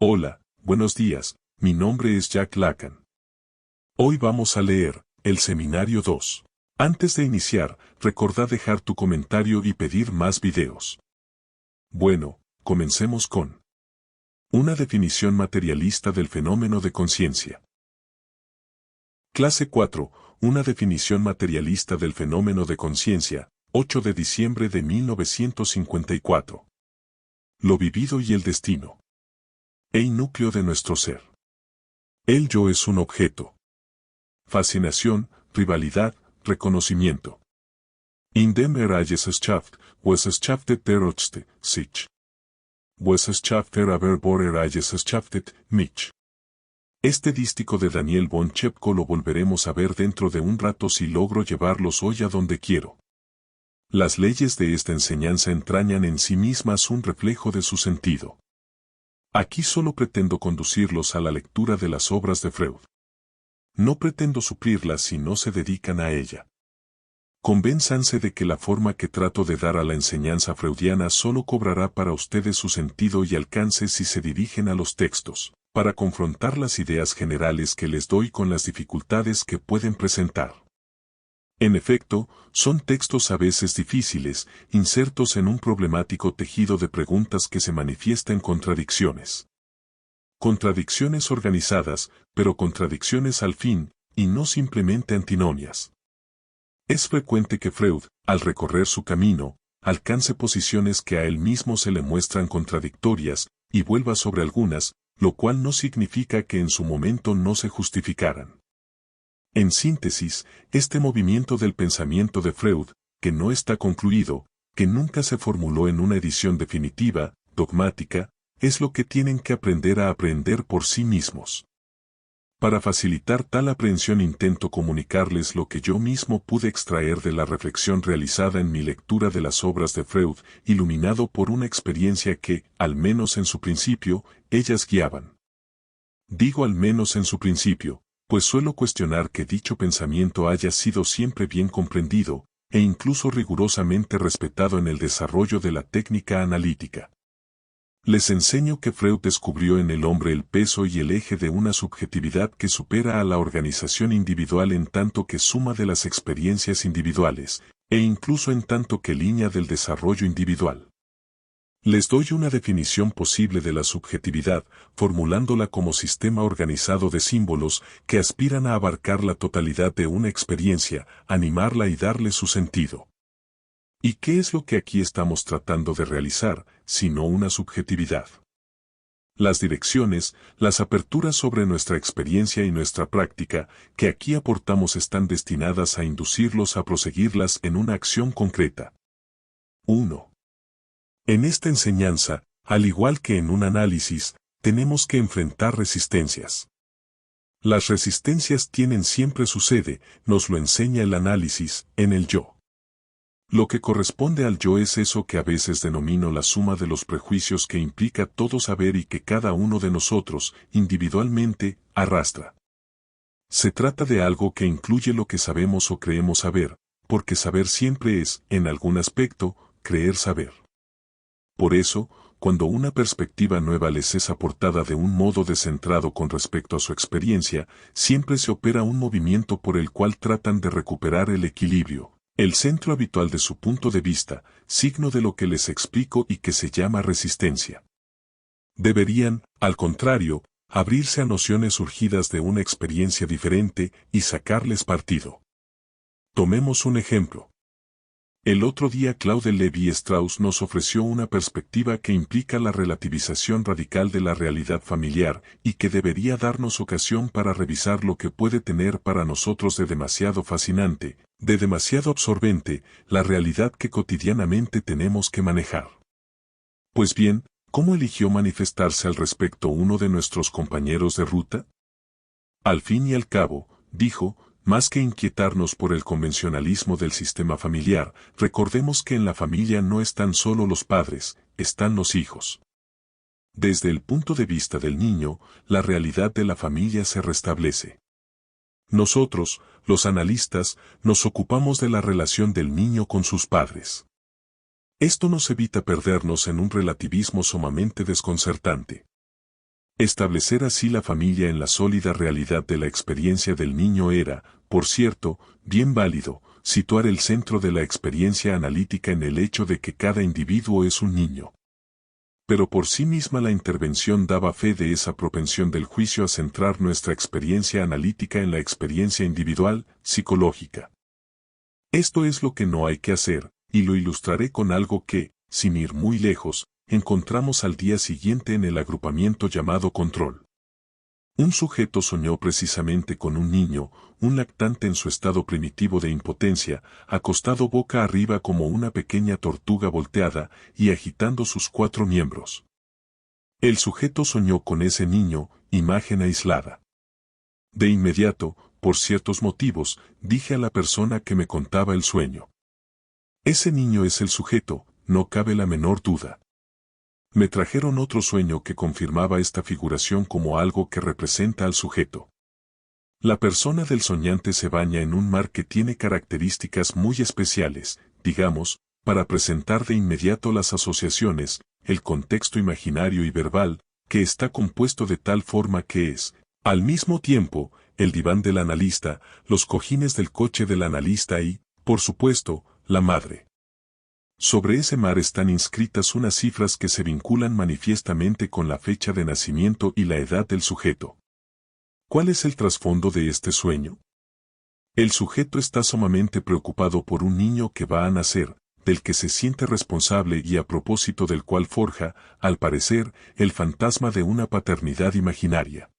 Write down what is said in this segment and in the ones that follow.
Hola, buenos días, mi nombre es Jack Lacan. Hoy vamos a leer el Seminario 2. Antes de iniciar, recordá dejar tu comentario y pedir más videos. Bueno, comencemos con una definición materialista del fenómeno de conciencia. Clase 4. Una definición materialista del fenómeno de conciencia, 8 de diciembre de 1954. Lo vivido y el destino. El núcleo de nuestro ser. El yo es un objeto. Fascinación, rivalidad, reconocimiento. In dem Gesellschaft, Wissenschaft der Ochste, sich. Wissenschaft der aber vor Gesellschaftet, mich. Este dístico de Daniel von Chepko lo volveremos a ver dentro de un rato si logro llevarlos hoy a donde quiero. Las leyes de esta enseñanza entrañan en sí mismas un reflejo de su sentido. Aquí solo pretendo conducirlos a la lectura de las obras de Freud. No pretendo suplirlas si no se dedican a ella. Convénzanse de que la forma que trato de dar a la enseñanza freudiana solo cobrará para ustedes su sentido y alcance si se dirigen a los textos, para confrontar las ideas generales que les doy con las dificultades que pueden presentar. En efecto, son textos a veces difíciles, insertos en un problemático tejido de preguntas que se manifiestan contradicciones. Contradicciones organizadas, pero contradicciones al fin, y no simplemente antinomias. Es frecuente que Freud, al recorrer su camino, alcance posiciones que a él mismo se le muestran contradictorias, y vuelva sobre algunas, lo cual no significa que en su momento no se justificaran. En síntesis, este movimiento del pensamiento de Freud, que no está concluido, que nunca se formuló en una edición definitiva, dogmática, es lo que tienen que aprender a aprender por sí mismos. Para facilitar tal aprehensión intento comunicarles lo que yo mismo pude extraer de la reflexión realizada en mi lectura de las obras de Freud, iluminado por una experiencia que, al menos en su principio, ellas guiaban. Digo al menos en su principio, pues suelo cuestionar que dicho pensamiento haya sido siempre bien comprendido, e incluso rigurosamente respetado en el desarrollo de la técnica analítica. Les enseño que Freud descubrió en el hombre el peso y el eje de una subjetividad que supera a la organización individual en tanto que suma de las experiencias individuales, e incluso en tanto que línea del desarrollo individual. Les doy una definición posible de la subjetividad, formulándola como sistema organizado de símbolos que aspiran a abarcar la totalidad de una experiencia, animarla y darle su sentido. ¿Y qué es lo que aquí estamos tratando de realizar, sino una subjetividad? Las direcciones, las aperturas sobre nuestra experiencia y nuestra práctica, que aquí aportamos están destinadas a inducirlos a proseguirlas en una acción concreta. 1. En esta enseñanza, al igual que en un análisis, tenemos que enfrentar resistencias. Las resistencias tienen siempre su sede, nos lo enseña el análisis, en el yo. Lo que corresponde al yo es eso que a veces denomino la suma de los prejuicios que implica todo saber y que cada uno de nosotros, individualmente, arrastra. Se trata de algo que incluye lo que sabemos o creemos saber, porque saber siempre es, en algún aspecto, creer saber. Por eso, cuando una perspectiva nueva les es aportada de un modo descentrado con respecto a su experiencia, siempre se opera un movimiento por el cual tratan de recuperar el equilibrio, el centro habitual de su punto de vista, signo de lo que les explico y que se llama resistencia. Deberían, al contrario, abrirse a nociones surgidas de una experiencia diferente y sacarles partido. Tomemos un ejemplo. El otro día Claude Lévi-Strauss nos ofreció una perspectiva que implica la relativización radical de la realidad familiar y que debería darnos ocasión para revisar lo que puede tener para nosotros de demasiado fascinante, de demasiado absorbente, la realidad que cotidianamente tenemos que manejar. Pues bien, ¿cómo eligió manifestarse al respecto uno de nuestros compañeros de ruta? Al fin y al cabo, dijo, más que inquietarnos por el convencionalismo del sistema familiar, recordemos que en la familia no están solo los padres, están los hijos. Desde el punto de vista del niño, la realidad de la familia se restablece. Nosotros, los analistas, nos ocupamos de la relación del niño con sus padres. Esto nos evita perdernos en un relativismo sumamente desconcertante. Establecer así la familia en la sólida realidad de la experiencia del niño era, por cierto, bien válido, situar el centro de la experiencia analítica en el hecho de que cada individuo es un niño. Pero por sí misma la intervención daba fe de esa propensión del juicio a centrar nuestra experiencia analítica en la experiencia individual, psicológica. Esto es lo que no hay que hacer, y lo ilustraré con algo que, sin ir muy lejos, encontramos al día siguiente en el agrupamiento llamado control. Un sujeto soñó precisamente con un niño, un lactante en su estado primitivo de impotencia, acostado boca arriba como una pequeña tortuga volteada y agitando sus 4 miembros. El sujeto soñó con ese niño, imagen aislada. De inmediato, por ciertos motivos, dije a la persona que me contaba el sueño: ese niño es el sujeto, no cabe la menor duda. Me trajeron otro sueño que confirmaba esta figuración como algo que representa al sujeto. La persona del soñante se baña en un mar que tiene características muy especiales, digamos, para presentar de inmediato las asociaciones, el contexto imaginario y verbal, que está compuesto de tal forma que es, al mismo tiempo, el diván del analista, los cojines del coche del analista y, por supuesto, la madre. Sobre ese mar están inscritas unas cifras que se vinculan manifiestamente con la fecha de nacimiento y la edad del sujeto. ¿Cuál es el trasfondo de este sueño? El sujeto está sumamente preocupado por un niño que va a nacer, del que se siente responsable y a propósito del cual forja, al parecer, el fantasma de una paternidad imaginaria.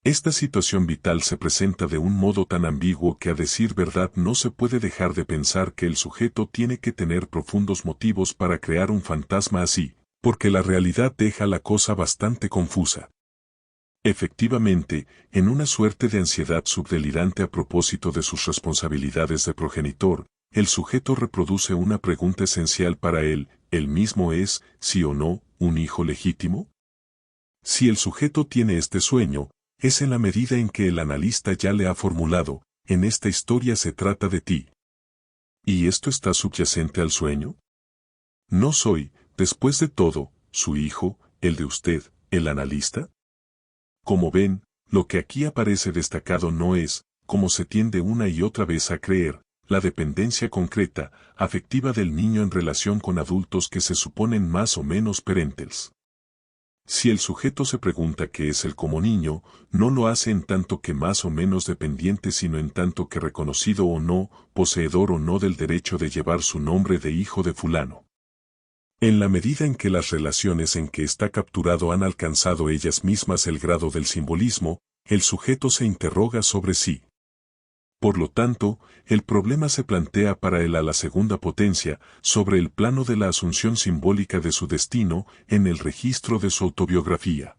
Esta situación vital se presenta de un modo tan ambiguo que a decir verdad no se puede dejar de pensar que el sujeto tiene que tener profundos motivos para crear un fantasma así, porque la realidad deja la cosa bastante confusa. Efectivamente, en una suerte de ansiedad subdelirante a propósito de sus responsabilidades de progenitor, el sujeto reproduce una pregunta esencial para él: ¿él mismo es, sí o no, un hijo legítimo? Si el sujeto tiene este sueño, es en la medida en que el analista ya le ha formulado: en esta historia se trata de ti. ¿Y esto está subyacente al sueño? ¿No soy, después de todo, su hijo, el de usted, el analista? Como ven, lo que aquí aparece destacado no es, como se tiende una y otra vez a creer, la dependencia concreta, afectiva del niño en relación con adultos que se suponen más o menos parentales. Si el sujeto se pregunta qué es el como niño, no lo hace en tanto que más o menos dependiente, sino en tanto que reconocido o no, poseedor o no del derecho de llevar su nombre de hijo de fulano. En la medida en que las relaciones en que está capturado han alcanzado ellas mismas el grado del simbolismo, el sujeto se interroga sobre sí. Por lo tanto, el problema se plantea para él a la segunda potencia, sobre el plano de la asunción simbólica de su destino, en el registro de su autobiografía.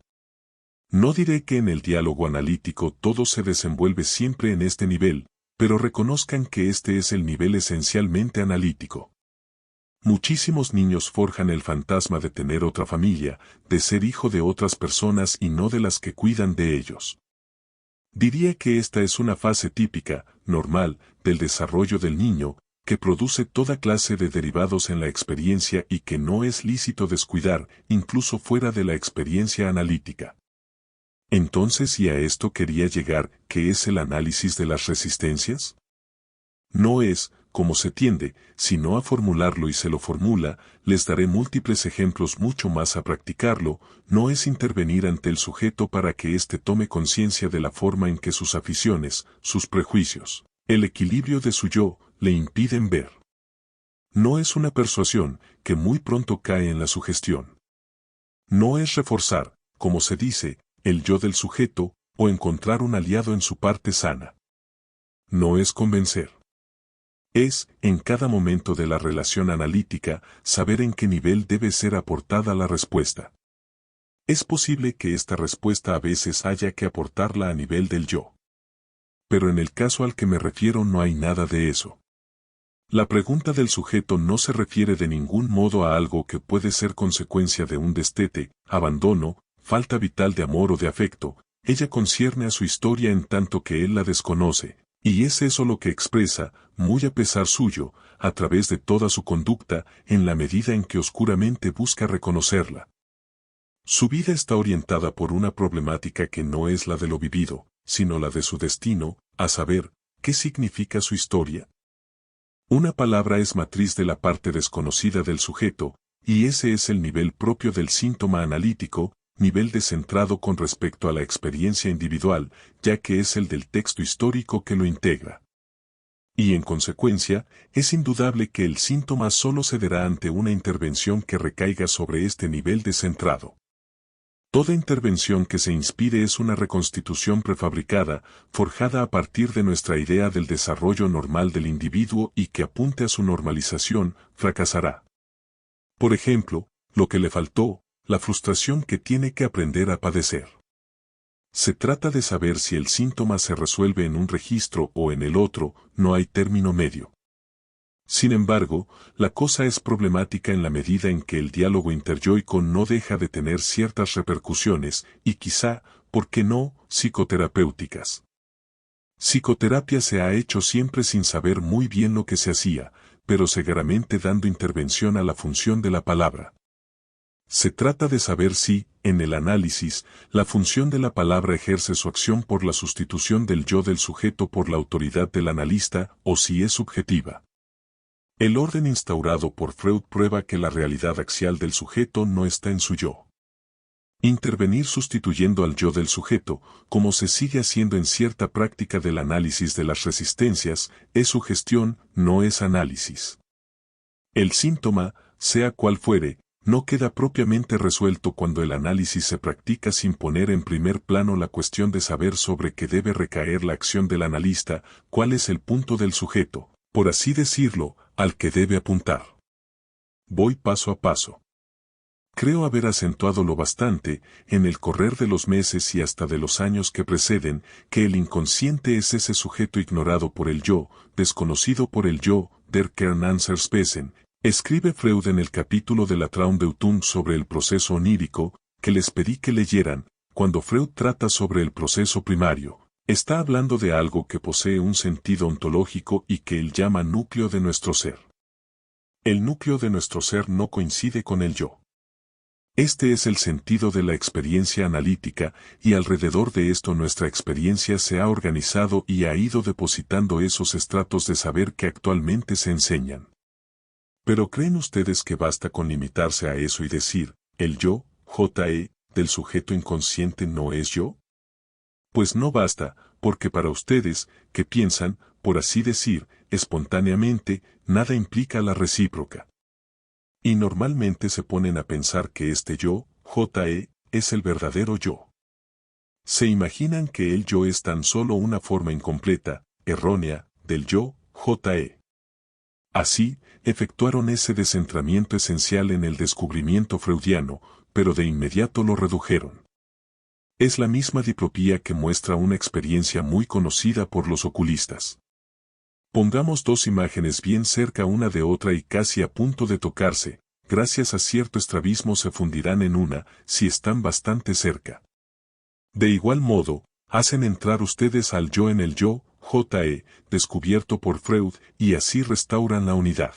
No diré que en el diálogo analítico todo se desenvuelve siempre en este nivel, pero reconozcan que este es el nivel esencialmente analítico. Muchísimos niños forjan el fantasma de tener otra familia, de ser hijo de otras personas y no de las que cuidan de ellos. Diría que esta es una fase típica, normal, del desarrollo del niño, que produce toda clase de derivados en la experiencia y que no es lícito descuidar, incluso fuera de la experiencia analítica. Entonces, ¿y a esto quería llegar, qué es el análisis de las resistencias? No es, como se tiende, sino a formularlo, y se lo formula, les daré múltiples ejemplos mucho más a practicarlo, no es intervenir ante el sujeto para que éste tome conciencia de la forma en que sus aficiones, sus prejuicios, el equilibrio de su yo, le impiden ver. No es una persuasión, que muy pronto cae en la sugestión. No es reforzar, como se dice, el yo del sujeto, o encontrar un aliado en su parte sana. No es convencer. Es, en cada momento de la relación analítica, saber en qué nivel debe ser aportada la respuesta. Es posible que esta respuesta a veces haya que aportarla a nivel del yo. Pero en el caso al que me refiero no hay nada de eso. La pregunta del sujeto no se refiere de ningún modo a algo que puede ser consecuencia de un destete, abandono, falta vital de amor o de afecto. Ella concierne a su historia en tanto que él la desconoce. Y es eso lo que expresa, muy a pesar suyo, a través de toda su conducta, en la medida en que oscuramente busca reconocerla. Su vida está orientada por una problemática que no es la de lo vivido, sino la de su destino, a saber, ¿qué significa su historia? Una palabra es matriz de la parte desconocida del sujeto, y ese es el nivel propio del síntoma analítico, nivel descentrado con respecto a la experiencia individual, ya que es el del texto histórico que lo integra. Y en consecuencia, es indudable que el síntoma solo se dará ante una intervención que recaiga sobre este nivel descentrado. Toda intervención que se inspire es una reconstitución prefabricada, forjada a partir de nuestra idea del desarrollo normal del individuo y que apunte a su normalización, fracasará. Por ejemplo, lo que le faltó, la frustración que tiene que aprender a padecer. Se trata de saber si el síntoma se resuelve en un registro o en el otro, no hay término medio. Sin embargo, la cosa es problemática en la medida en que el diálogo interyoico no deja de tener ciertas repercusiones, y quizá, ¿por qué no?, psicoterapéuticas. Psicoterapia se ha hecho siempre sin saber muy bien lo que se hacía, pero seguramente dando intervención a la función de la palabra. Se trata de saber si, en el análisis, la función de la palabra ejerce su acción por la sustitución del yo del sujeto por la autoridad del analista, o si es subjetiva. El orden instaurado por Freud prueba que la realidad axial del sujeto no está en su yo. Intervenir sustituyendo al yo del sujeto, como se sigue haciendo en cierta práctica del análisis de las resistencias, es sugestión, no es análisis. El síntoma, sea cual fuere, no queda propiamente resuelto cuando el análisis se practica sin poner en primer plano la cuestión de saber sobre qué debe recaer la acción del analista, cuál es el punto del sujeto, por así decirlo, al que debe apuntar. Voy paso a paso. Creo haber acentuado lo bastante, en el correr de los meses y hasta de los años que preceden, que el inconsciente es ese sujeto ignorado por el yo, desconocido por el yo, der Kernanzerspesen, escribe Freud en el capítulo de la Traumdeutung sobre el proceso onírico, que les pedí que leyeran. Cuando Freud trata sobre el proceso primario, está hablando de algo que posee un sentido ontológico y que él llama núcleo de nuestro ser. El núcleo de nuestro ser no coincide con el yo. Este es el sentido de la experiencia analítica, y alrededor de esto nuestra experiencia se ha organizado y ha ido depositando esos estratos de saber que actualmente se enseñan. Pero ¿creen ustedes que basta con limitarse a eso y decir, el yo, J.E., del sujeto inconsciente no es yo? Pues no basta, porque para ustedes, que piensan, por así decir, espontáneamente, nada implica la recíproca. Y normalmente se ponen a pensar que este yo, J.E., es el verdadero yo. Se imaginan que el yo es tan solo una forma incompleta, errónea, del yo, J.E. Así, efectuaron ese descentramiento esencial en el descubrimiento freudiano, pero de inmediato lo redujeron. Es la misma diplopía que muestra una experiencia muy conocida por los oculistas. Pongamos dos imágenes bien cerca una de otra y casi a punto de tocarse, gracias a cierto estrabismo se fundirán en una, si están bastante cerca. De igual modo, hacen entrar ustedes al yo en el yo, J.E., descubierto por Freud, y así restauran la unidad.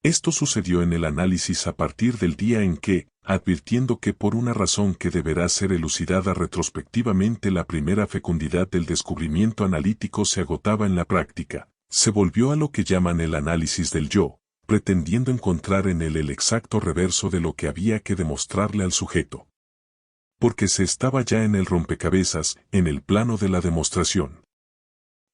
Esto sucedió en el análisis a partir del día en que, advirtiendo que por una razón que deberá ser elucidada retrospectivamente la primera fecundidad del descubrimiento analítico se agotaba en la práctica, se volvió a lo que llaman el análisis del yo, pretendiendo encontrar en él el exacto reverso de lo que había que demostrarle al sujeto. Porque se estaba ya en el rompecabezas, en el plano de la demostración.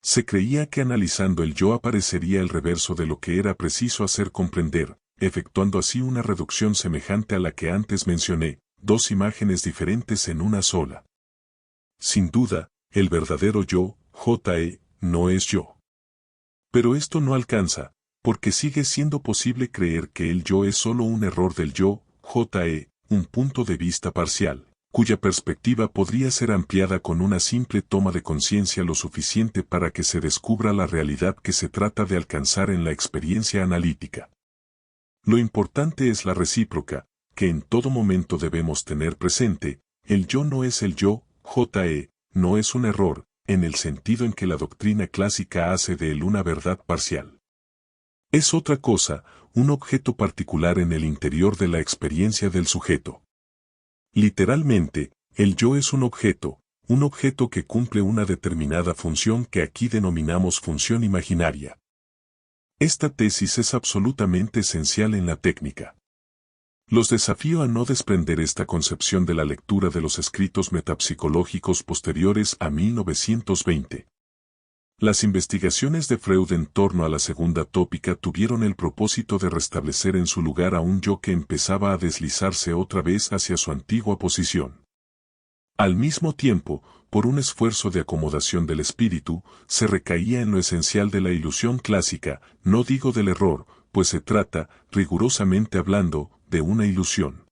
Se creía que analizando el yo aparecería el reverso de lo que era preciso hacer comprender, efectuando así una reducción semejante a la que antes mencioné, dos imágenes diferentes en una sola. Sin duda, el verdadero yo, J.E., no es yo. Pero esto no alcanza, porque sigue siendo posible creer que el yo es solo un error del yo, J.E., un punto de vista parcial, cuya perspectiva podría ser ampliada con una simple toma de conciencia lo suficiente para que se descubra la realidad que se trata de alcanzar en la experiencia analítica. Lo importante es la recíproca, que en todo momento debemos tener presente, el yo no es el yo, J.E., no es un error, en el sentido en que la doctrina clásica hace de él una verdad parcial. Es otra cosa, un objeto particular en el interior de la experiencia del sujeto. Literalmente, el yo es un objeto que cumple una determinada función que aquí denominamos función imaginaria. Esta tesis es absolutamente esencial en la técnica. Los desafío a no desprender esta concepción de la lectura de los escritos metapsicológicos posteriores a 1920. Las investigaciones de Freud en torno a la segunda tópica tuvieron el propósito de restablecer en su lugar a un yo que empezaba a deslizarse otra vez hacia su antigua posición. Al mismo tiempo, por un esfuerzo de acomodación del espíritu, se recaía en lo esencial de la ilusión clásica, no digo del error, pues se trata, rigurosamente hablando, de una ilusión.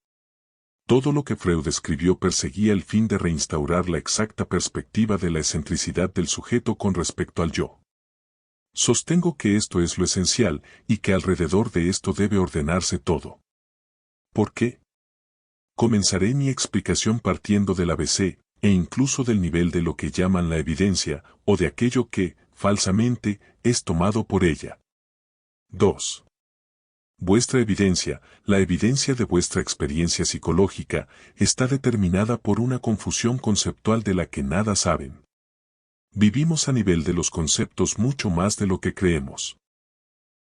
Todo lo que Freud escribió perseguía el fin de reinstaurar la exacta perspectiva de la excentricidad del sujeto con respecto al yo. Sostengo que esto es lo esencial y que alrededor de esto debe ordenarse todo. ¿Por qué? Comenzaré mi explicación partiendo del ABC, e incluso del nivel de lo que llaman la evidencia, o de aquello que, falsamente, es tomado por ella. 2. Vuestra evidencia, la evidencia de vuestra experiencia psicológica, está determinada por una confusión conceptual de la que nada saben. Vivimos a nivel de los conceptos mucho más de lo que creemos.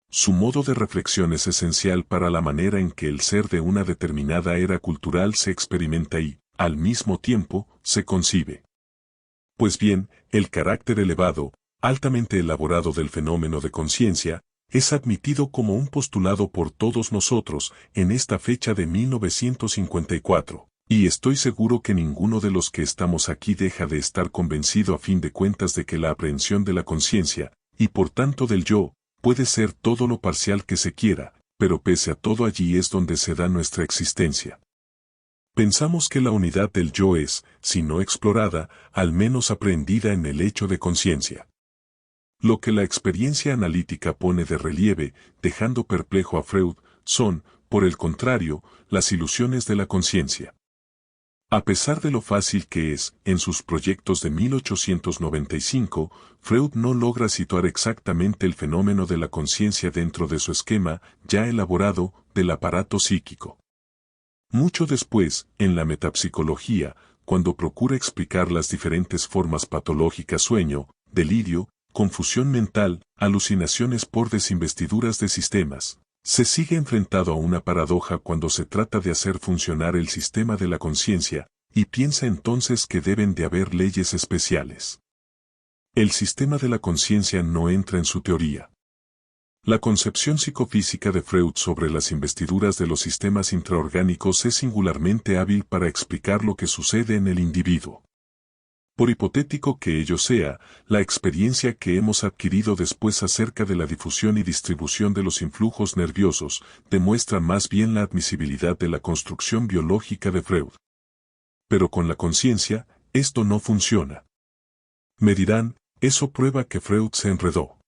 Su modo de reflexión es esencial para la manera en que el ser de una determinada era cultural se experimenta y, al mismo tiempo, se concibe. Pues bien, el carácter elevado, altamente elaborado del fenómeno de conciencia, es admitido como un postulado por todos nosotros en esta fecha de 1954, y estoy seguro que ninguno de los que estamos aquí deja de estar convencido a fin de cuentas de que la aprehensión de la conciencia, y por tanto del yo, puede ser todo lo parcial que se quiera, pero pese a todo allí es donde se da nuestra existencia. Pensamos que la unidad del yo es, si no explorada, al menos aprehendida en el hecho de conciencia. Lo que la experiencia analítica pone de relieve, dejando perplejo a Freud, son, por el contrario, las ilusiones de la conciencia. A pesar de lo fácil que es, en sus proyectos de 1895, Freud no logra situar exactamente el fenómeno de la conciencia dentro de su esquema, ya elaborado, del aparato psíquico. Mucho después, en la metapsicología, cuando procura explicar las diferentes formas patológicas sueño, delirio, confusión mental, alucinaciones por desinvestiduras de sistemas, se sigue enfrentado a una paradoja cuando se trata de hacer funcionar el sistema de la conciencia, y piensa entonces que deben de haber leyes especiales. El sistema de la conciencia no entra en su teoría. La concepción psicofísica de Freud sobre las investiduras de los sistemas intraorgánicos es singularmente hábil para explicar lo que sucede en el individuo. Por hipotético que ello sea, la experiencia que hemos adquirido después acerca de la difusión y distribución de los influjos nerviosos demuestra más bien la admisibilidad de la construcción biológica de Freud. Pero con la conciencia, esto no funciona. Me dirán, eso prueba que Freud se enredó.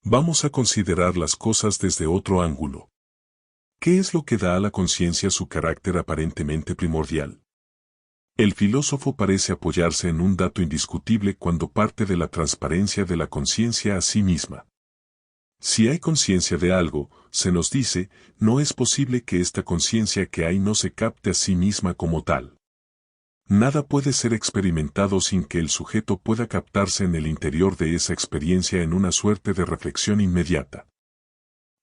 Vamos a considerar las cosas desde otro ángulo. ¿Qué es lo que da a la conciencia su carácter aparentemente primordial? El filósofo parece apoyarse en un dato indiscutible cuando parte de la transparencia de la conciencia a sí misma. Si hay conciencia de algo, se nos dice, no es posible que esta conciencia que hay no se capte a sí misma como tal. Nada puede ser experimentado sin que el sujeto pueda captarse en el interior de esa experiencia en una suerte de reflexión inmediata.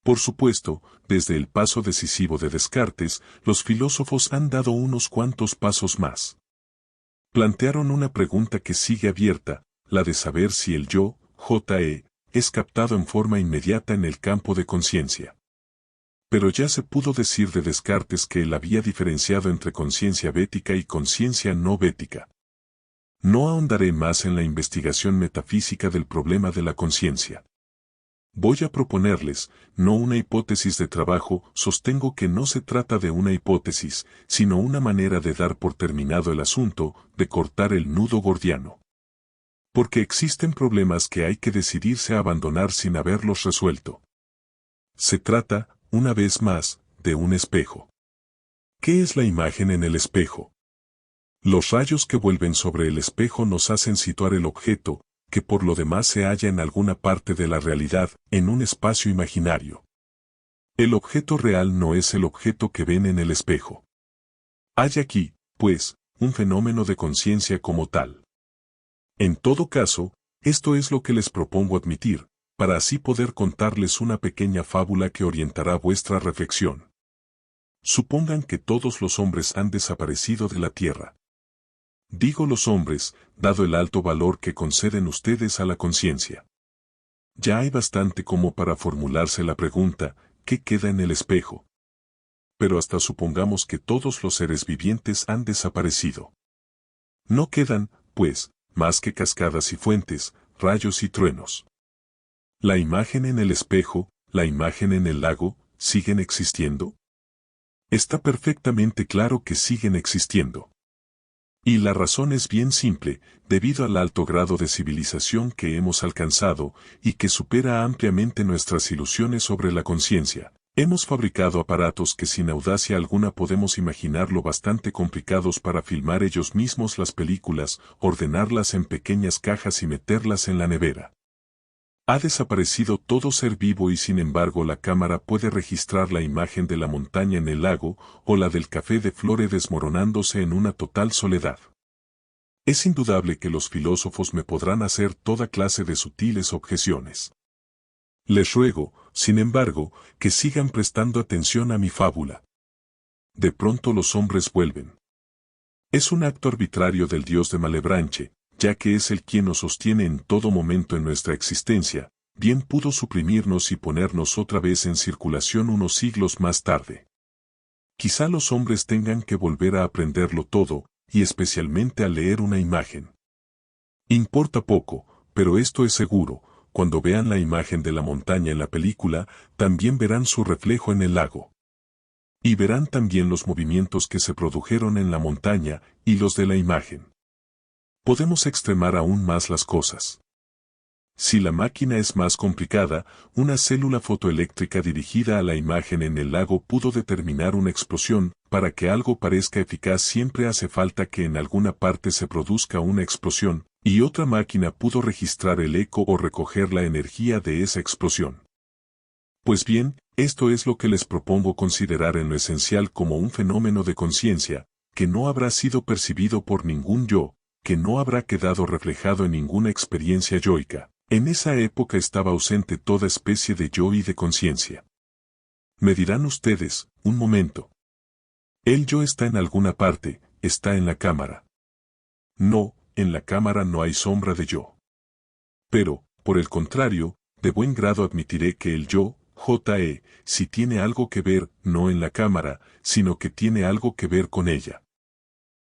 Por supuesto, desde el paso decisivo de Descartes, los filósofos han dado unos cuantos pasos más. Plantearon una pregunta que sigue abierta, la de saber si el yo, J.E., es captado en forma inmediata en el campo de conciencia. Pero ya se pudo decir de Descartes que él había diferenciado entre conciencia bética y conciencia no bética. No ahondaré más en la investigación metafísica del problema de la conciencia. Voy a proponerles, no una hipótesis de trabajo, sostengo que no se trata de una hipótesis, sino una manera de dar por terminado el asunto, de cortar el nudo gordiano. Porque existen problemas que hay que decidirse a abandonar sin haberlos resuelto. Se trata, una vez más, de un espejo. ¿Qué es la imagen en el espejo? Los rayos que vuelven sobre el espejo nos hacen situar el objeto, que por lo demás se halla en alguna parte de la realidad, en un espacio imaginario. El objeto real no es el objeto que ven en el espejo. Hay aquí, pues, un fenómeno de conciencia como tal. En todo caso, esto es lo que les propongo admitir, para así poder contarles una pequeña fábula que orientará vuestra reflexión. Supongan que todos los hombres han desaparecido de la Tierra. Digo los hombres, dado el alto valor que conceden ustedes a la conciencia. Ya hay bastante como para formularse la pregunta, ¿qué queda en el espejo? Pero hasta supongamos que todos los seres vivientes han desaparecido. No quedan, pues, más que cascadas y fuentes, rayos y truenos. ¿La imagen en el espejo, la imagen en el lago, siguen existiendo? Está perfectamente claro que siguen existiendo. Y la razón es bien simple, debido al alto grado de civilización que hemos alcanzado, y que supera ampliamente nuestras ilusiones sobre la conciencia. Hemos fabricado aparatos que sin audacia alguna podemos imaginar lo bastante complicados para filmar ellos mismos las películas, ordenarlas en pequeñas cajas y meterlas en la nevera. Ha desaparecido todo ser vivo y sin embargo la cámara puede registrar la imagen de la montaña en el lago o la del café de Flore desmoronándose en una total soledad. Es indudable que los filósofos me podrán hacer toda clase de sutiles objeciones. Les ruego, sin embargo, que sigan prestando atención a mi fábula. De pronto los hombres vuelven. Es un acto arbitrario del dios de Malebranche, ya que es el quien nos sostiene en todo momento en nuestra existencia, bien pudo suprimirnos y ponernos otra vez en circulación unos siglos más tarde. Quizá los hombres tengan que volver a aprenderlo todo, y especialmente a leer una imagen. Importa poco, pero esto es seguro, cuando vean la imagen de la montaña en la película, también verán su reflejo en el lago. Y verán también los movimientos que se produjeron en la montaña, y los de la imagen. Podemos extremar aún más las cosas. Si la máquina es más complicada, una célula fotoeléctrica dirigida a la imagen en el lago pudo determinar una explosión. Para que algo parezca eficaz siempre hace falta que en alguna parte se produzca una explosión, y otra máquina pudo registrar el eco o recoger la energía de esa explosión. Pues bien, esto es lo que les propongo considerar en lo esencial como un fenómeno de conciencia, que no habrá sido percibido por ningún yo, que no habrá quedado reflejado en ninguna experiencia yoica. En esa época estaba ausente toda especie de yo y de conciencia. Me dirán ustedes, un momento. El yo está en alguna parte, está en la cámara. No, en la cámara no hay sombra de yo. Pero, por el contrario, de buen grado admitiré que el yo, J.E., sí tiene algo que ver, no en la cámara, sino que tiene algo que ver con ella.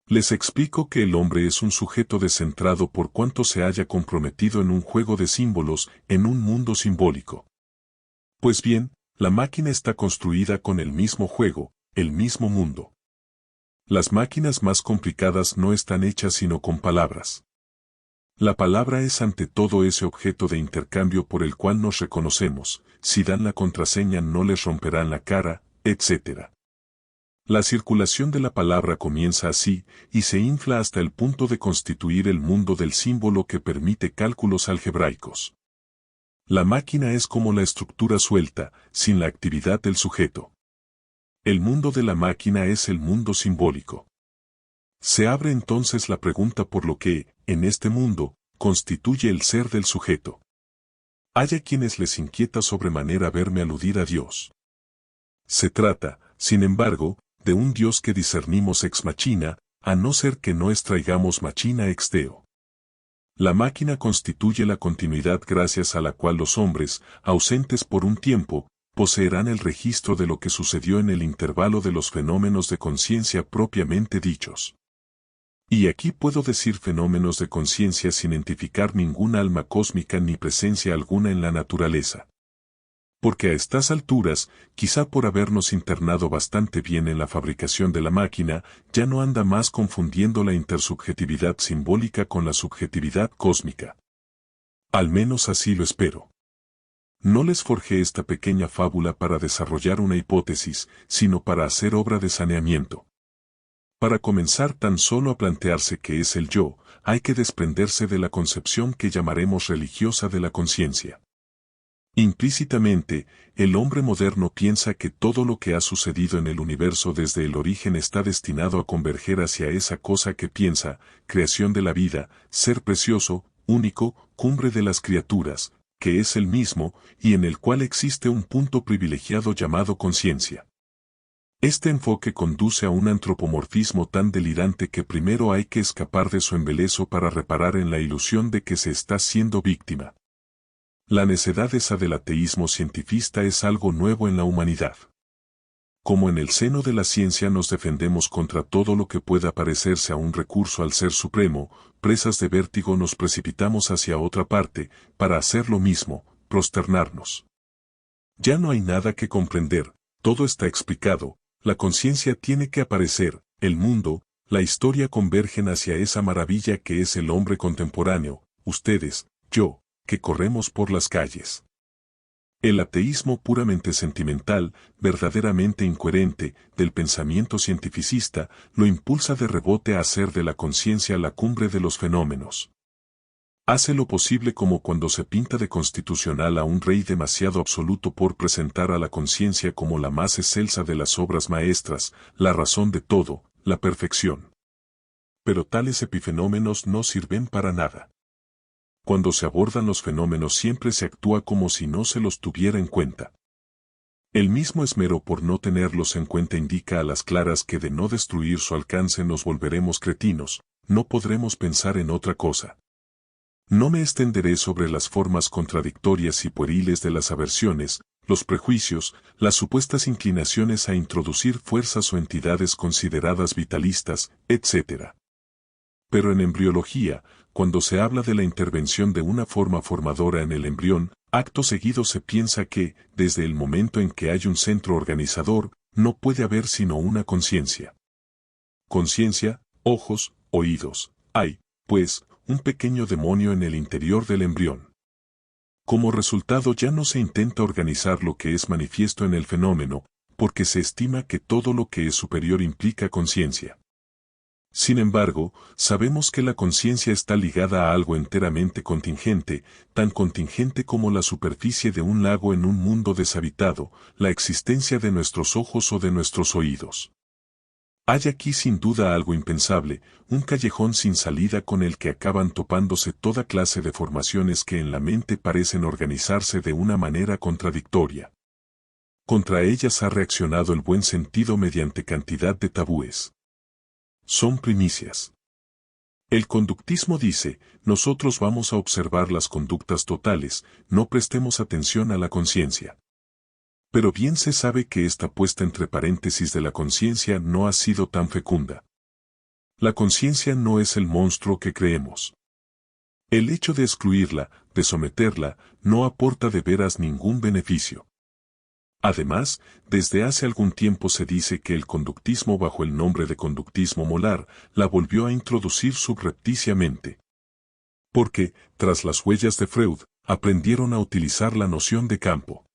Les explico que el hombre es un sujeto descentrado por cuanto se haya comprometido en un juego de símbolos, en un mundo simbólico. Pues bien, la máquina está construida con el mismo juego, el mismo mundo. Las máquinas más complicadas no están hechas sino con palabras. La palabra es ante todo ese objeto de intercambio por el cual nos reconocemos, si dan la contraseña no les romperán la cara, etc. La circulación de la palabra comienza así, y se infla hasta el punto de constituir el mundo del símbolo que permite cálculos algebraicos. La máquina es como la estructura suelta, sin la actividad del sujeto. El mundo de la máquina es el mundo simbólico. Se abre entonces la pregunta por lo que, en este mundo, constituye el ser del sujeto. Hay a quienes les inquieta sobremanera verme aludir a Dios. Se trata, sin embargo, de un Dios que discernimos ex machina, a no ser que no extraigamos machina ex deo. La máquina constituye la continuidad gracias a la cual los hombres, ausentes por un tiempo, poseerán el registro de lo que sucedió en el intervalo de los fenómenos de conciencia propiamente dichos. Y aquí puedo decir fenómenos de conciencia sin identificar ninguna alma cósmica ni presencia alguna en la naturaleza. Porque a estas alturas, quizá por habernos internado bastante bien en la fabricación de la máquina, ya no anda más confundiendo la intersubjetividad simbólica con la subjetividad cósmica. Al menos así lo espero. No les forjé esta pequeña fábula para desarrollar una hipótesis, sino para hacer obra de saneamiento. Para comenzar tan solo a plantearse qué es el yo, hay que desprenderse de la concepción que llamaremos religiosa de la conciencia. Implícitamente, el hombre moderno piensa que todo lo que ha sucedido en el universo desde el origen está destinado a converger hacia esa cosa que piensa, creación de la vida, ser precioso, único, cumbre de las criaturas, que es el mismo, y en el cual existe un punto privilegiado llamado conciencia. Este enfoque conduce a un antropomorfismo tan delirante que primero hay que escapar de su embeleso para reparar en la ilusión de que se está siendo víctima. La necedad esa del ateísmo cientifista es algo nuevo en la humanidad. Como en el seno de la ciencia nos defendemos contra todo lo que pueda parecerse a un recurso al Ser Supremo, presas de vértigo nos precipitamos hacia otra parte, para hacer lo mismo, prosternarnos. Ya no hay nada que comprender, todo está explicado, la conciencia tiene que aparecer, el mundo, la historia convergen hacia esa maravilla que es el hombre contemporáneo, ustedes, yo, que corremos por las calles. El ateísmo puramente sentimental, verdaderamente incoherente, del pensamiento cientificista, lo impulsa de rebote a hacer de la conciencia la cumbre de los fenómenos. Hace lo posible como cuando se pinta de constitucional a un rey demasiado absoluto por presentar a la conciencia como la más excelsa de las obras maestras, la razón de todo, la perfección. Pero tales epifenómenos no sirven para nada. Cuando se abordan los fenómenos siempre se actúa como si no se los tuviera en cuenta. El mismo esmero por no tenerlos en cuenta indica a las claras que de no destruir su alcance nos volveremos cretinos, no podremos pensar en otra cosa. No me extenderé sobre las formas contradictorias y pueriles de las aversiones, los prejuicios, las supuestas inclinaciones a introducir fuerzas o entidades consideradas vitalistas, etc. Pero en embriología, cuando se habla de la intervención de una forma formadora en el embrión, acto seguido se piensa que, desde el momento en que hay un centro organizador, no puede haber sino una conciencia. Conciencia, ojos, oídos. Hay, pues, un pequeño demonio en el interior del embrión. Como resultado ya no se intenta organizar lo que es manifiesto en el fenómeno, porque se estima que todo lo que es superior implica conciencia. Sin embargo, sabemos que la conciencia está ligada a algo enteramente contingente, tan contingente como la superficie de un lago en un mundo deshabitado, la existencia de nuestros ojos o de nuestros oídos. Hay aquí sin duda algo impensable, un callejón sin salida con el que acaban topándose toda clase de formaciones que en la mente parecen organizarse de una manera contradictoria. Contra ellas ha reaccionado el buen sentido mediante cantidad de tabúes. Son primicias. El conductismo dice, nosotros vamos a observar las conductas totales, no prestemos atención a la conciencia. Pero bien se sabe que esta puesta entre paréntesis de la conciencia no ha sido tan fecunda. La conciencia no es el monstruo que creemos. El hecho de excluirla, de someterla, no aporta de veras ningún beneficio. Además, desde hace algún tiempo se dice que el conductismo bajo el nombre de conductismo molar, la volvió a introducir subrepticiamente. Porque, tras las huellas de Freud, aprendieron a utilizar la noción de campo.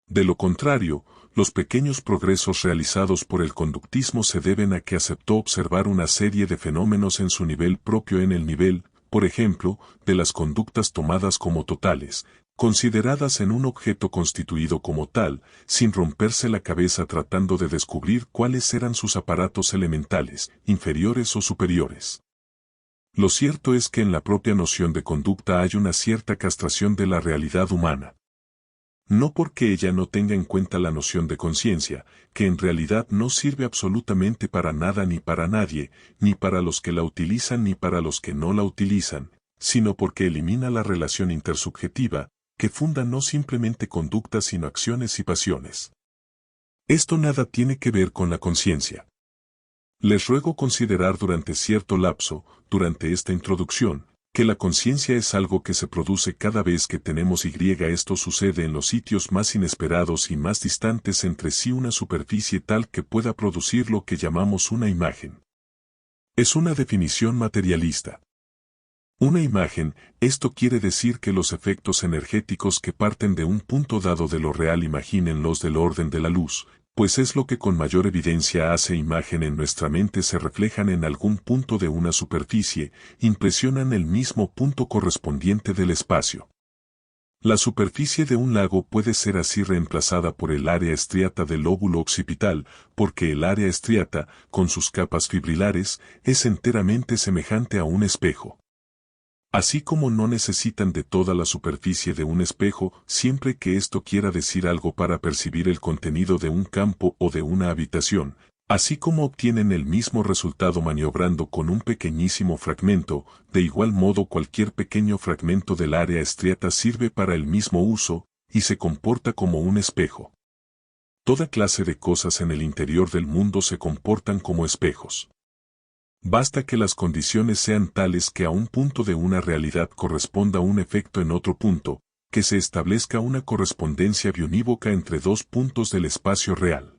De lo contrario, los pequeños progresos realizados por el conductismo se deben a que aceptó observar una serie de fenómenos en su nivel propio en el nivel, por ejemplo, de las conductas tomadas como totales, consideradas en un objeto constituido como tal, sin romperse la cabeza tratando de descubrir cuáles eran sus aparatos elementales, inferiores o superiores. Lo cierto es que en la propia noción de conducta hay una cierta castración de la realidad humana. No porque ella no tenga en cuenta la noción de conciencia, que en realidad no sirve absolutamente para nada ni para nadie, ni para los que la utilizan ni para los que no la utilizan, sino porque elimina la relación intersubjetiva, que funda no simplemente conductas sino acciones y pasiones. Esto nada tiene que ver con la conciencia. Les ruego considerar durante cierto lapso, durante esta introducción, que la conciencia es algo que se produce cada vez que tenemos esto sucede en los sitios más inesperados y más distantes entre sí una superficie tal que pueda producir lo que llamamos una imagen. Es una definición materialista. Una imagen, esto quiere decir que los efectos energéticos que parten de un punto dado de lo real imagínenlos del orden de la luz, pues es lo que con mayor evidencia hace imagen en nuestra mente se reflejan en algún punto de una superficie, impresionan el mismo punto correspondiente del espacio. La superficie de un lago puede ser así reemplazada por el área estriata del lóbulo occipital, porque el área estriata, con sus capas fibrilares, es enteramente semejante a un espejo. Así como no necesitan de toda la superficie de un espejo, siempre que esto quiera decir algo para percibir el contenido de un campo o de una habitación, así como obtienen el mismo resultado maniobrando con un pequeñísimo fragmento, de igual modo cualquier pequeño fragmento del área estriata sirve para el mismo uso, y se comporta como un espejo. Toda clase de cosas en el interior del mundo se comportan como espejos. Basta que las condiciones sean tales que a un punto de una realidad corresponda un efecto en otro punto, que se establezca una correspondencia biunívoca entre dos puntos del espacio real.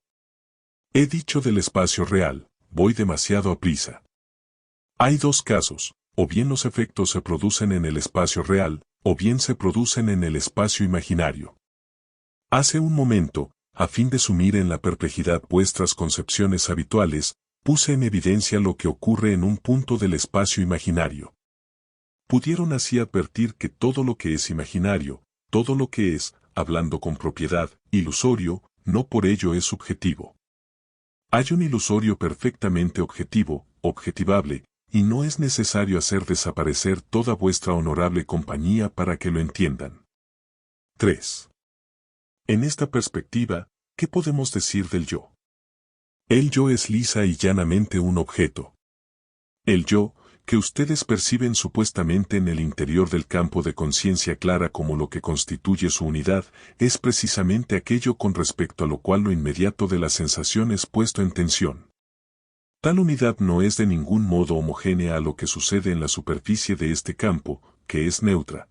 He dicho del espacio real, voy demasiado a prisa. Hay dos casos, o bien los efectos se producen en el espacio real, o bien se producen en el espacio imaginario. Hace un momento, a fin de sumir en la perplejidad vuestras concepciones habituales, puse en evidencia lo que ocurre en un punto del espacio imaginario. Pudieron así advertir que todo lo que es imaginario, todo lo que es, hablando con propiedad, ilusorio, no por ello es subjetivo. Hay un ilusorio perfectamente objetivo, objetivable, y no es necesario hacer desaparecer toda vuestra honorable compañía para que lo entiendan. 3. En esta perspectiva, ¿qué podemos decir del yo? El yo es lisa y llanamente un objeto. El yo, que ustedes perciben supuestamente en el interior del campo de conciencia clara como lo que constituye su unidad, es precisamente aquello con respecto a lo cual lo inmediato de la sensación es puesto en tensión. Tal unidad no es de ningún modo homogénea a lo que sucede en la superficie de este campo, que es neutra.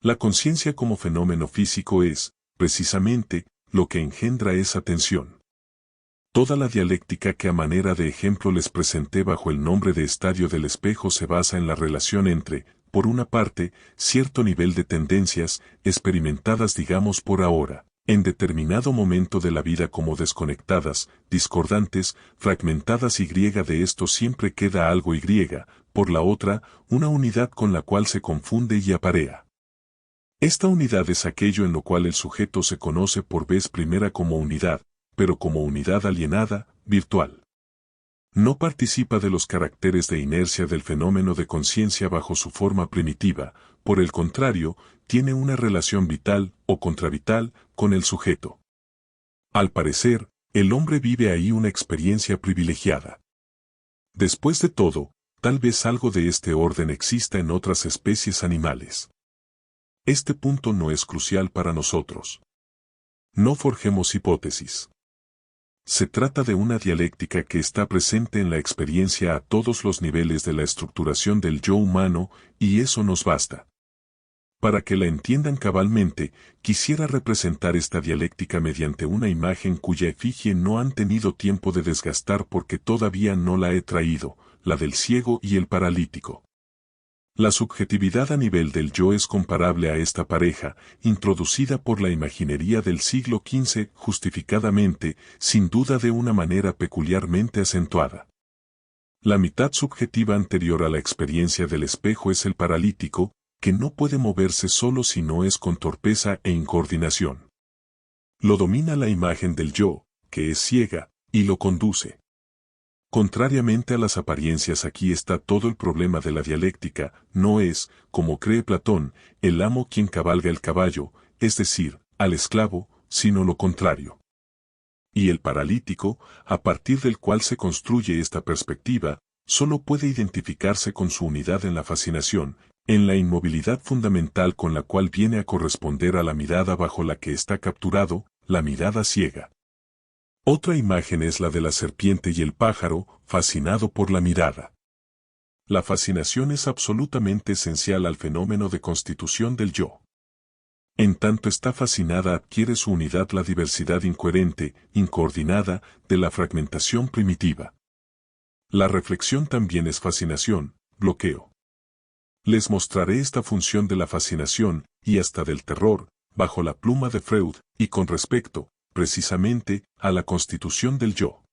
La conciencia como fenómeno físico es, precisamente, lo que engendra esa tensión. Toda la dialéctica que a manera de ejemplo les presenté bajo el nombre de estadio del espejo se basa en la relación entre, por una parte, cierto nivel de tendencias, experimentadas digamos por ahora, en determinado momento de la vida como desconectadas, discordantes, fragmentadas y de esto siempre queda algo y, por la otra, una unidad con la cual se confunde y aparea. Esta unidad es aquello en lo cual el sujeto se conoce por vez primera como unidad, pero como unidad alienada, virtual. No participa de los caracteres de inercia del fenómeno de conciencia bajo su forma primitiva, por el contrario, tiene una relación vital o contravital con el sujeto. Al parecer, el hombre vive ahí una experiencia privilegiada. Después de todo, tal vez algo de este orden exista en otras especies animales. Este punto no es crucial para nosotros. No forjemos hipótesis. Se trata de una dialéctica que está presente en la experiencia a todos los niveles de la estructuración del yo humano, y eso nos basta. Para que la entiendan cabalmente, quisiera representar esta dialéctica mediante una imagen cuya efigie no han tenido tiempo de desgastar porque todavía no la he traído, la del ciego y el paralítico. La subjetividad a nivel del yo es comparable a esta pareja, introducida por la imaginería del siglo XV justificadamente, sin duda de una manera peculiarmente acentuada. La mitad subjetiva anterior a la experiencia del espejo es el paralítico, que no puede moverse solo si no es con torpeza e incoordinación. Lo domina la imagen del yo, que es ciega, y lo conduce. Contrariamente a las apariencias, aquí está todo el problema de la dialéctica, no es, como cree Platón, el amo quien cabalga el caballo, es decir, al esclavo, sino lo contrario. Y el paralítico, a partir del cual se construye esta perspectiva, solo puede identificarse con su unidad en la fascinación, en la inmovilidad fundamental con la cual viene a corresponder a la mirada bajo la que está capturado, la mirada ciega. Otra imagen es la de la serpiente y el pájaro, fascinado por la mirada. La fascinación es absolutamente esencial al fenómeno de constitución del yo. En tanto está fascinada adquiere su unidad la diversidad incoherente, incoordinada, de la fragmentación primitiva. La reflexión también es fascinación, bloqueo. Les mostraré esta función de la fascinación, y hasta del terror, bajo la pluma de Freud, y con respecto, precisamente, a la constitución del yo.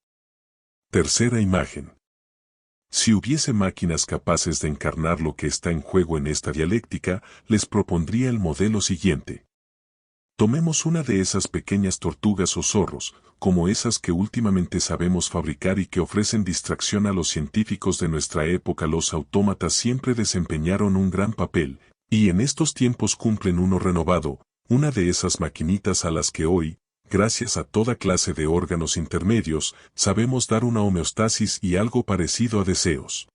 Tercera imagen. Si hubiese máquinas capaces de encarnar lo que está en juego en esta dialéctica, les propondría el modelo siguiente. Tomemos una de esas pequeñas tortugas o zorros, como esas que últimamente sabemos fabricar y que ofrecen distracción a los científicos de nuestra época. Los autómatas siempre desempeñaron un gran papel, y en estos tiempos cumplen uno renovado, una de esas maquinitas a las que hoy, gracias a toda clase de órganos intermedios, sabemos dar una homeostasis y algo parecido a deseos.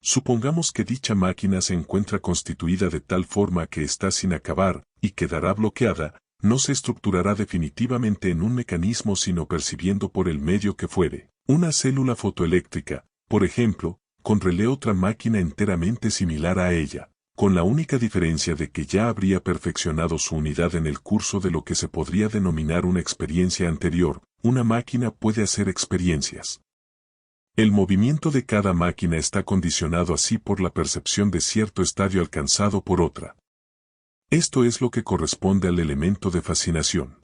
Supongamos que dicha máquina se encuentra constituida de tal forma que está sin acabar, y quedará bloqueada, no se estructurará definitivamente en un mecanismo sino percibiendo por el medio que fuere, una célula fotoeléctrica, por ejemplo, con relé otra máquina enteramente similar a ella, con la única diferencia de que ya habría perfeccionado su unidad en el curso de lo que se podría denominar una experiencia anterior. Una máquina puede hacer experiencias. El movimiento de cada máquina está condicionado así por la percepción de cierto estadio alcanzado por otra. Esto es lo que corresponde al elemento de fascinación.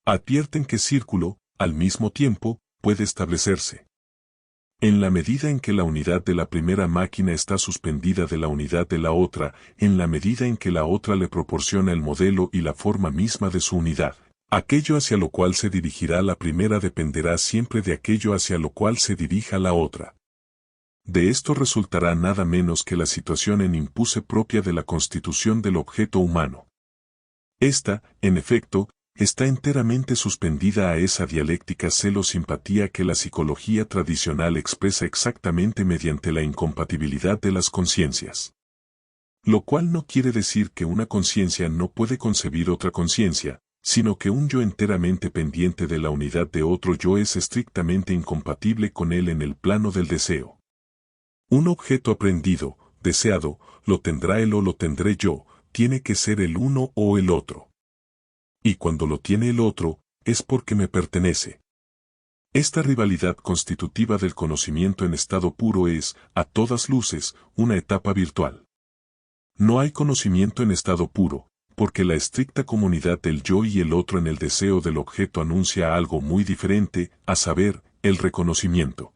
Advierten que círculo, al mismo tiempo, puede establecerse. En la medida en que la unidad de la primera máquina está suspendida de la unidad de la otra, en la medida en que la otra le proporciona el modelo y la forma misma de su unidad. Aquello hacia lo cual se dirigirá la primera dependerá siempre de aquello hacia lo cual se dirija la otra. De esto resultará nada menos que la situación en impulse propia de la constitución del objeto humano. Esta, en efecto, está enteramente suspendida a esa dialéctica celo-simpatía que la psicología tradicional expresa exactamente mediante la incompatibilidad de las conciencias. Lo cual no quiere decir que una conciencia no puede concebir otra conciencia, sino que un yo enteramente pendiente de la unidad de otro yo es estrictamente incompatible con él en el plano del deseo. Un objeto aprendido, deseado, lo tendrá él o lo tendré yo, tiene que ser el uno o el otro. Y cuando lo tiene el otro, es porque me pertenece. Esta rivalidad constitutiva del conocimiento en estado puro es, a todas luces, una etapa virtual. No hay conocimiento en estado puro, porque la estricta comunidad del yo y el otro en el deseo del objeto anuncia algo muy diferente, a saber, el reconocimiento.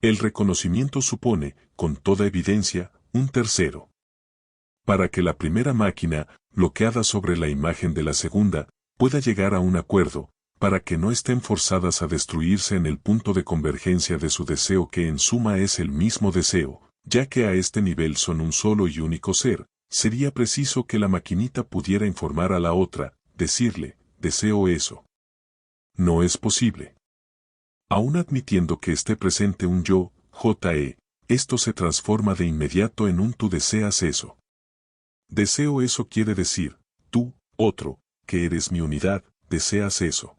El reconocimiento supone, con toda evidencia, un tercero. Para que la primera máquina, bloqueada sobre la imagen de la segunda, pueda llegar a un acuerdo, para que no estén forzadas a destruirse en el punto de convergencia de su deseo que en suma es el mismo deseo, ya que a este nivel son un solo y único ser, sería preciso que la maquinita pudiera informar a la otra, decirle, deseo eso. No es posible. Aún admitiendo que esté presente un yo, J.E., esto se transforma de inmediato en un tú deseas eso. Deseo eso quiere decir, tú, otro, que eres mi unidad, deseas eso.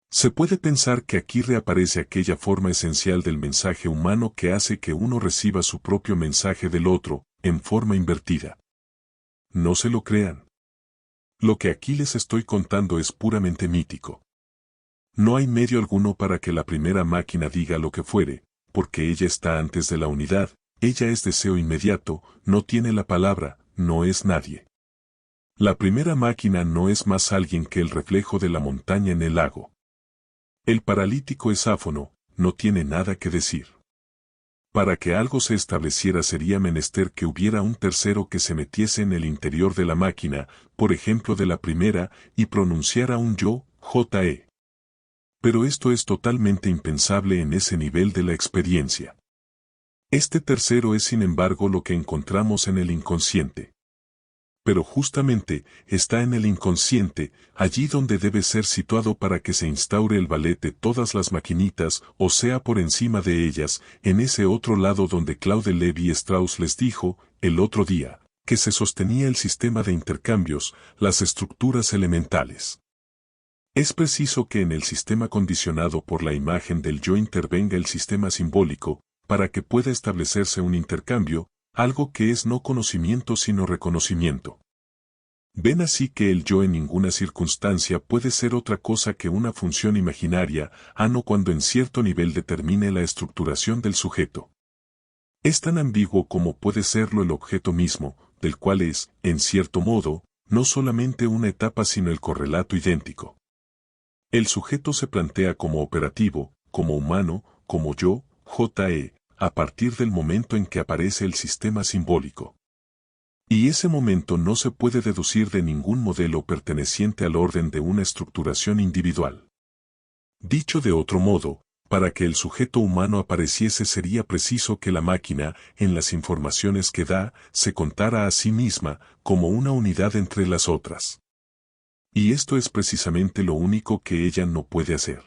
Se puede pensar que aquí reaparece aquella forma esencial del mensaje humano que hace que uno reciba su propio mensaje del otro, en forma invertida. No se lo crean. Lo que aquí les estoy contando es puramente mítico. No hay medio alguno para que la primera máquina diga lo que fuere, porque ella está antes de la unidad, ella es deseo inmediato, no tiene la palabra, no es nadie. La primera máquina no es más alguien que el reflejo de la montaña en el lago. El paralítico es áfono, no tiene nada que decir. Para que algo se estableciera sería menester que hubiera un tercero que se metiese en el interior de la máquina, por ejemplo de la primera, y pronunciara un yo, J.E. Pero esto es totalmente impensable en ese nivel de la experiencia. Este tercero es sin embargo lo que encontramos en el inconsciente. Pero justamente está en el inconsciente, allí donde debe ser situado para que se instaure el ballet de todas las maquinitas, o sea por encima de ellas, en ese otro lado donde Claude Lévi-Strauss les dijo, el otro día, que se sostenía el sistema de intercambios, las estructuras elementales. Es preciso que en el sistema condicionado por la imagen del yo intervenga el sistema simbólico, para que pueda establecerse un intercambio, algo que es no conocimiento sino reconocimiento. Ven así que el yo en ninguna circunstancia puede ser otra cosa que una función imaginaria, no cuando en cierto nivel determine la estructuración del sujeto. Es tan ambiguo como puede serlo el objeto mismo, del cual es, en cierto modo, no solamente una etapa sino el correlato idéntico. El sujeto se plantea como operativo, como humano, como yo, J.E., a partir del momento en que aparece el sistema simbólico. Y ese momento no se puede deducir de ningún modelo perteneciente al orden de una estructuración individual. Dicho de otro modo, para que el sujeto humano apareciese sería preciso que la máquina, en las informaciones que da, se contara a sí misma como una unidad entre las otras. Y esto es precisamente lo único que ella no puede hacer.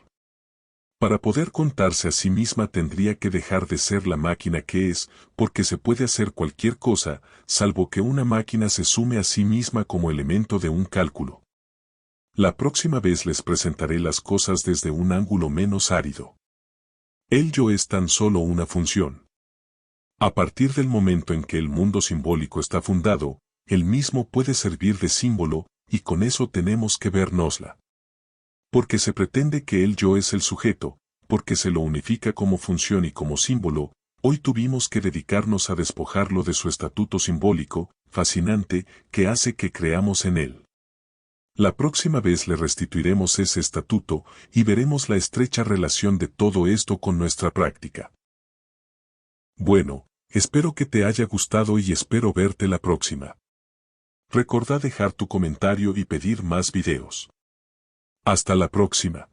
Para poder contarse a sí misma tendría que dejar de ser la máquina que es, porque se puede hacer cualquier cosa, salvo que una máquina se sume a sí misma como elemento de un cálculo. La próxima vez les presentaré las cosas desde un ángulo menos árido. El yo es tan solo una función. A partir del momento en que el mundo simbólico está fundado, él mismo puede servir de símbolo, y con eso tenemos que vernosla. Porque se pretende que el yo es el sujeto, porque se lo unifica como función y como símbolo, hoy tuvimos que dedicarnos a despojarlo de su estatuto simbólico, fascinante, que hace que creamos en él. La próxima vez le restituiremos ese estatuto, y veremos la estrecha relación de todo esto con nuestra práctica. Bueno, espero que te haya gustado y espero verte la próxima. Recordá dejar tu comentario y pedir más videos. Hasta la próxima.